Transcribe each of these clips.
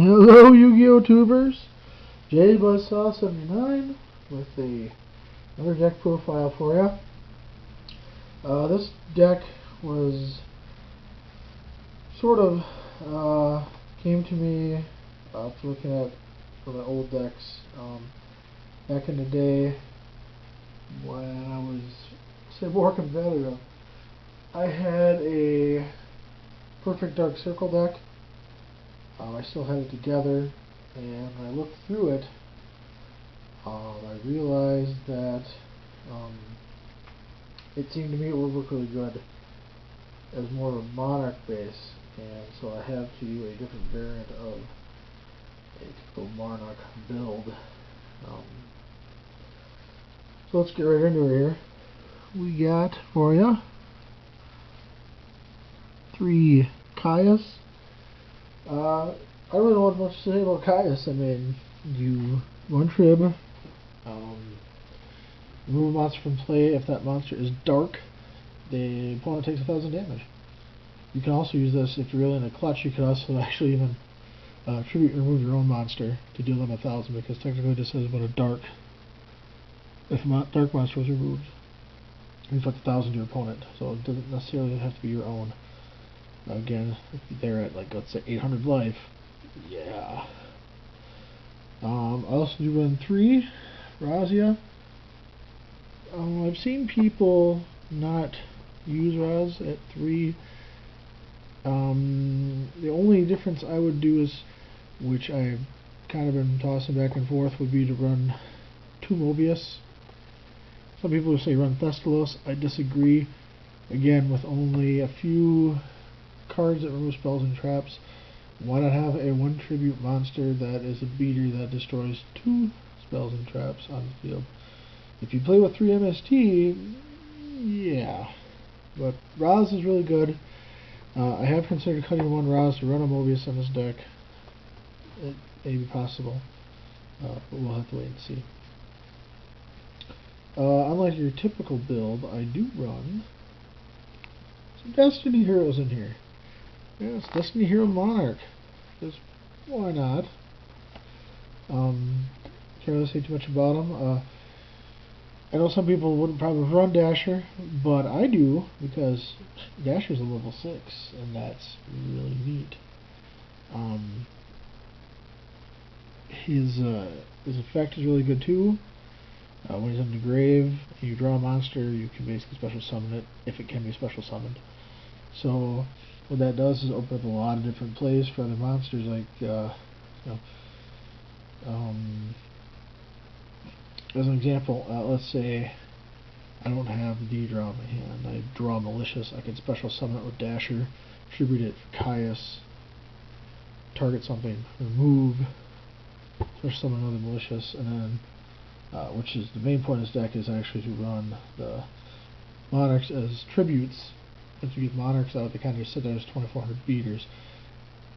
Hello, Yu-Gi-Oh tubers. JBuzzsaw79 with another deck profile for you. This deck was sort of came to me after looking at some of the old decks back in the day when I was, say, more competitive. I had a perfect Dark Circle deck. I still had it together, and when I looked through it, I realized that it seemed to me it would work really good as more of a Monarch base, and so I have to do a different variant of a typical Monarch build. So let's get right into it here. We got for you 3 Kaias. I don't really know what much to say about Kaias. I mean, you run Trib, remove a monster from play. If that monster is dark, the opponent takes 1,000 damage. You can also use this if you're really in a clutch. You could also actually even tribute remove your own monster to deal them 1,000, because technically this is about a dark. If a dark monster was removed, you inflict 1,000 to your opponent, so it doesn't necessarily have to be your own. Again, if they're at, like, let's say 800 life, yeah. I also do run 3 Razia. I've seen people not use Raz at 3. The only difference I would do is, which I've kind of been tossing back and forth, would be to run 2 Mobius. Some people would say run Thestalos. I disagree. Again, with only a few cards that remove spells and traps, why not have a 1 tribute monster that is a beater that destroys 2 spells and traps on the field? If you play with 3 MST, yeah. But Raz is really good. I have considered cutting 1 Raz to run a Mobius on this deck. It may be possible, but we'll have to wait and see. Unlike your typical build, I do run some Destiny Heroes in here. Yes, Destiny Hero Monarch. Because why not? Can't really say too much about them. I know some people wouldn't probably run Dasher, but I do, because Dasher's a level 6, and that's really neat. His effect is really good too. When he's in the grave, and you draw a monster, you can basically special summon it, if it can be special summoned. So what that does is open up a lot of different plays for other monsters, like as an example, let's say I don't have the draw in my hand. I draw Malicious. I can special summon it with Dasher, tribute it for Kaias, target something, remove, special summon another Malicious, and then which is the main point of this deck, is actually to run the Monarchs as tributes. Once you get Monarchs out, they kind of sit there as 2,400 beaters.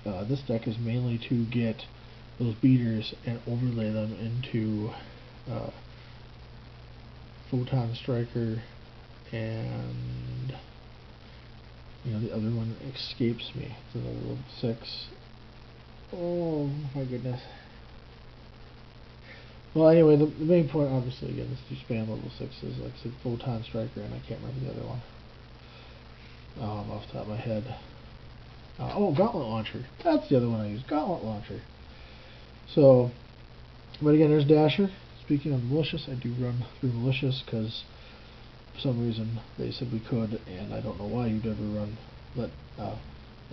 This deck is mainly to get those beaters and overlay them into Photon Striker, and the other one escapes me. It's another level 6. Oh my goodness. Well, anyway, the main point, obviously, again, is to spam level 6s, like I said, Photon Striker, and I can't remember the other one off the top of my head. Oh, Gauntlet Launcher. That's the other one I use, Gauntlet Launcher. So, but again, there's Dasher. Speaking of Malicious, I do run through Malicious, because for some reason they said we could, and I don't know why you'd ever let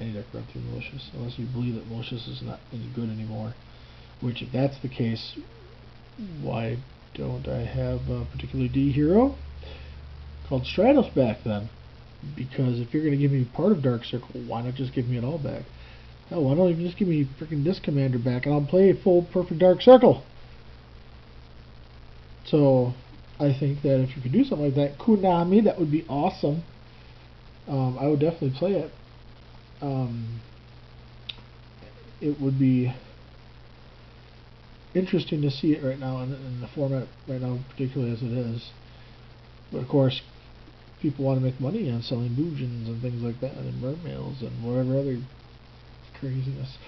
any deck run through Malicious, unless you believe that Malicious is not any good anymore. Which, if that's the case, why don't I have a particular D hero called Stratos back then? Because if you're going to give me part of Dark Circle, why not just give me it all back? Hell, why don't you just give me freaking this commander back, and I'll play a full perfect Dark Circle? So I think that if you could do something like that, Konami, that would be awesome. I would definitely play it. It would be interesting to see it right now in the format right now, particularly as it is. But of course, people want to make money on selling Boojins and things like that, and mermails and whatever other craziness.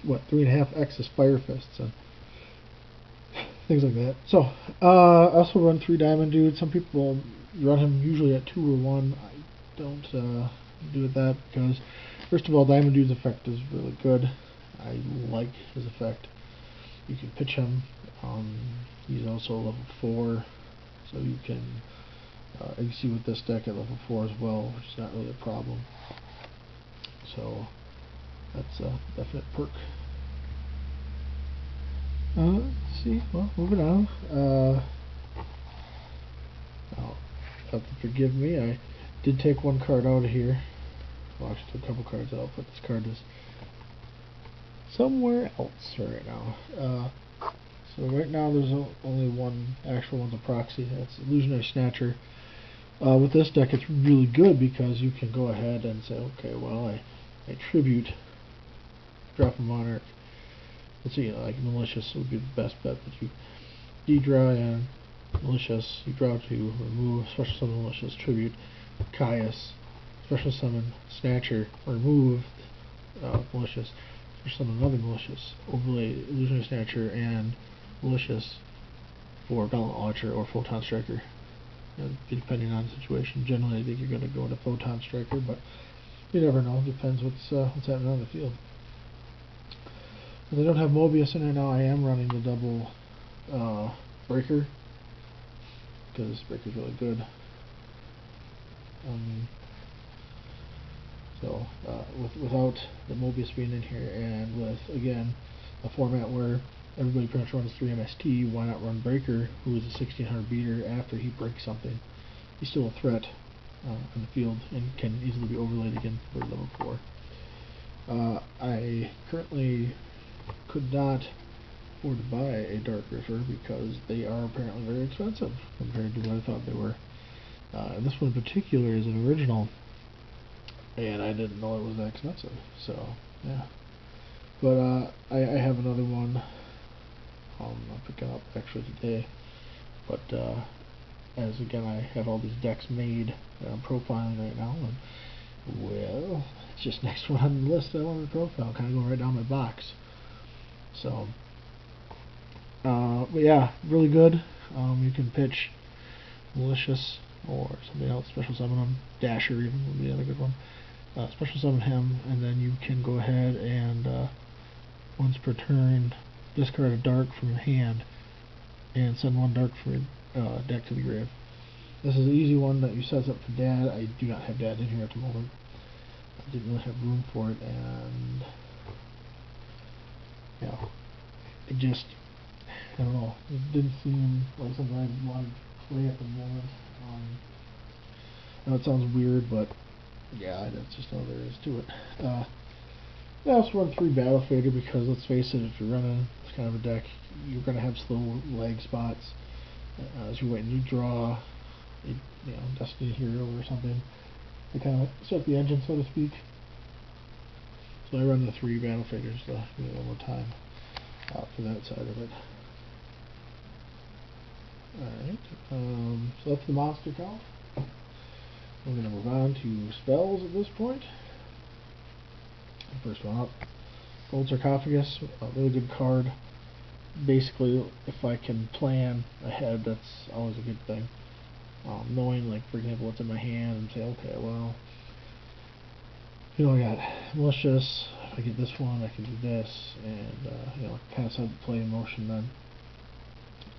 what, 3.5x is Fire Fists and things like that. So, I also run 3 Diamond Dudes. Some people run him usually at 2 or 1. I don't do that because, first of all, Diamond Dude's effect is really good. I like his effect. You can pitch him. He's also level 4, so you can see with this deck at level 4 as well, which is not really a problem. So that's a definite perk. Let's see. Well, moving on. I'll have to forgive me. I did take 1 card out of here. Well, actually, took a couple cards out, but this card is somewhere else right now. So right now there's only one actual one's a proxy. That's Illusionary Snatcher. With this deck it's really good because you can go ahead and say, okay, well, I tribute, drop a Monarch. Let's see, like Malicious would be the best bet, but you de-draw and Malicious, you draw to remove, special summon Malicious, tribute, Caius, special summon Snatcher, remove Malicious, special summon another Malicious, overlay Illusionary Snatcher and Malicious for Gauntlet Launcher or Photon Striker. Depending on the situation. Generally I think you're going to go into Photon Striker, but you never know. Depends what's happening on the field. If I don't have Mobius in it now, I am running the double Breaker, because this Breaker's really good. So without the Mobius being in here, and with, again, a format where everybody pretty much runs 3 MST, why not run Breaker, who is a 1600 beater after he breaks something? He's still a threat in the field and can easily be overlaid again for level 4. I currently could not afford to buy a Dark Riffer because they are apparently very expensive compared to what I thought they were. And this one in particular is an original, and I didn't know it was that expensive, so yeah. But I have another one I'm picking up actually today, but as again I have all these decks made that I'm profiling right now, and well, it's just next one on the list I want to profile, kind of going right down my box. So but yeah, really good. You can pitch Malicious or something else, special summon him, Dasher even would be the other good one. Special summon him, and then you can go ahead and once per turn discard a dark from your hand and send 1 dark from your deck to the grave. This is an easy one that you set up for Dad. I do not have Dad in here at the moment. I didn't really have room for it, and yeah, it just, I don't know, it didn't seem like something I wanted to play at the moment. I know it sounds weird, but yeah, that's just all there is to it. I also run 3 Battle Fader because, let's face it, if you're running this kind of a deck, you're going to have slow lag spots. As you're waiting to draw a Destiny Hero or something to kind of start the engine, so to speak. So I run the 3 Battle Faders to give it one more time for that side of it. Alright, so that's the monster count. We're going to move on to spells at this point. First one up, Gold Sarcophagus, a really good card. Basically, if I can plan ahead, that's always a good thing. Knowing, like, for example, what's in my hand and say, okay, well, I got Malicious, if I get this one, I can do this, and, kind of set the play in motion then.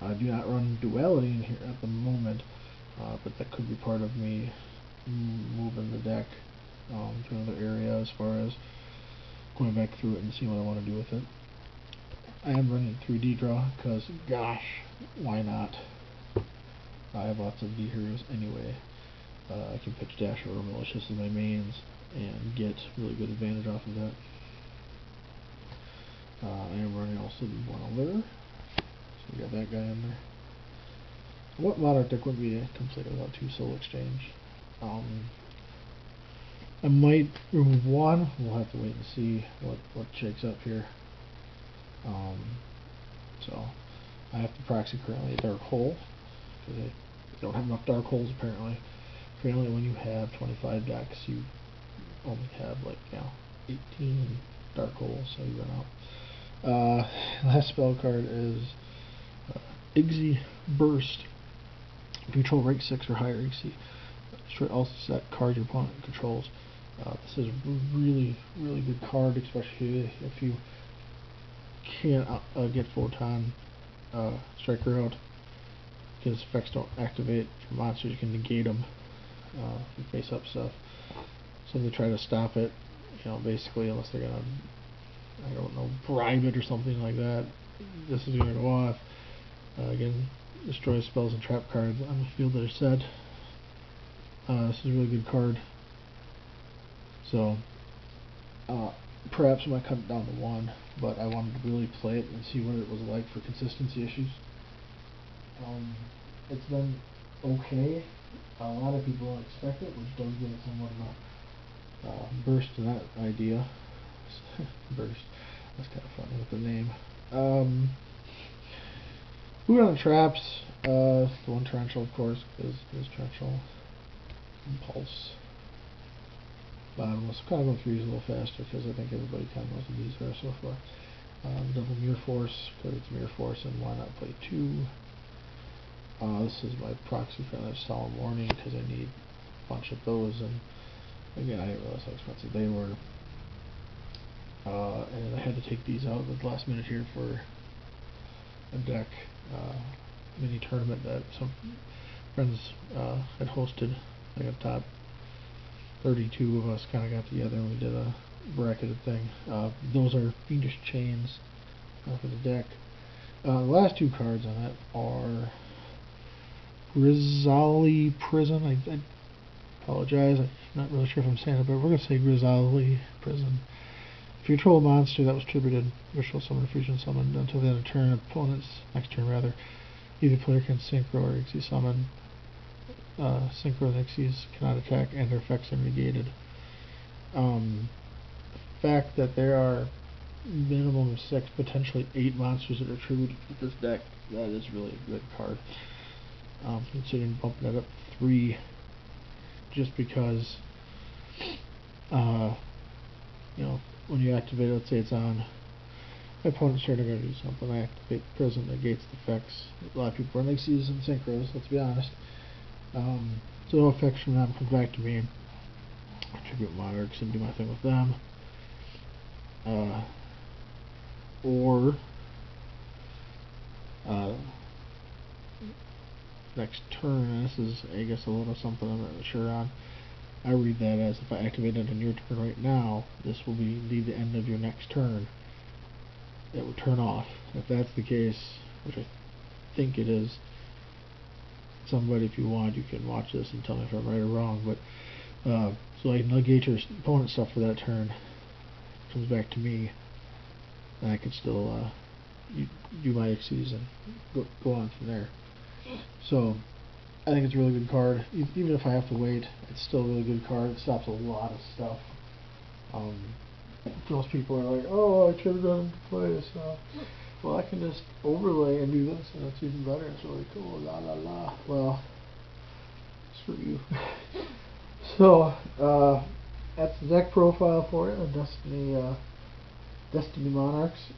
I do not run Duality in here at the moment, but that could be part of me moving the deck to another area as far as going back through it and seeing what I want to do with it. I am running 3D draw because, gosh, why not? I have lots of D heroes anyway. I can pitch Dasher or Malicious as my mains and get really good advantage off of that. I am running also the one Allure, so we got that guy in there. What Monarch deck would be complete without 2 Soul Exchange? I might remove 1. We'll have to wait and see what shakes up here. So I have to proxy currently a Dark Hole because I don't have enough Dark Holes apparently. Apparently when you have 25 decks, you only have 18 dark hole, so you run out. Last spell card is Yugioh Burst. If you control rank 6 or higher EC, destroy all set cards your opponent controls. This is a really good card, especially if you can't get Photon Striker out, because effects don't activate for monsters. You can negate them from face up stuff. So they try to stop it, basically, unless they're gonna, I don't know, bribe it or something like that. This is gonna go off. Again, destroy spells and trap cards on the field that are set. This is a really good card. So, perhaps I might cut it down to 1, but I wanted to really play it and see what it was like for consistency issues. It's been okay. A lot of people don't expect it, which does give it somewhat of a burst to that idea. Burst. That's kind of funny with the name. Whoooot on the traps. The one torrential, of course, because there's torrential. Impulse. Bottomless. Kind of going through these a little faster because I think everybody kind of knows what these are so far. Double Mirror Force, because it's Mirror Force, and why not play 2? This is my proxy for another Solemn Warning because I need a bunch of those, and again, I didn't realize how expensive they were. And I had to take these out at the last minute here for a deck mini tournament that some friends had hosted. Like a top 32 of us kind of got together and we did a bracketed thing. Those are Fiendish Chains for the deck. The last 2 cards on that are Grizzly Prison. I apologize, I'm not really sure if I'm saying it, but we're going to say Grizzly Prison. If you control a monster that was tributed, ritual summon, fusion summon until the end of turn, opponent's next turn rather, either player can synchro or Yugioh summon. Synchro and Yugiohs cannot attack and their effects are negated. The fact that there are minimum of 6, potentially 8 monsters that are tributed with this deck, that is really a good card. Considering bumping it up to 3, just because when you activate it, let's say it's on my opponent's turn, I'm going to do something. I activate Prison, negates the effects. A lot of people run Yugiohs and synchros, let's be honest. So no effects from them comes back to me. Tribute Monarchs and do my thing with them. Or next turn, and this is I guess a little something I'm not really sure on. I read that as if I activate it on your turn right now, this will be the end of your next turn. It will turn off. If that's the case, which I think it is, somebody, if you want, you can watch this and tell me if I'm right or wrong, but so I can negate your opponent's stuff for that turn. It comes back to me, and I can still do my Yugiohs and go on from there. So I think it's a really good card. Even if I have to wait, it's still a really good card. It stops a lot of stuff. Most people are like, oh, I should have done to play this now. Well, I can just overlay and do this, and it's even better. It's really cool. La la la. Well, screw you. So, that's the deck profile for it. Destiny Monarchs.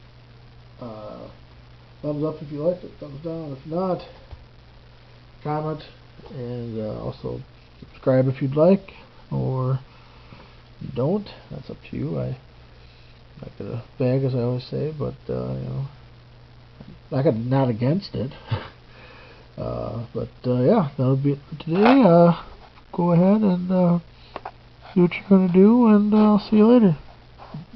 Thumbs up if you liked it. Thumbs down if not. Comment, and also subscribe if you'd like, or you don't. That's up to you. I get a bag, as I always say, but I got not against it. But yeah, that'll be it for today. Go ahead and do what you're gonna do, and I'll see you later.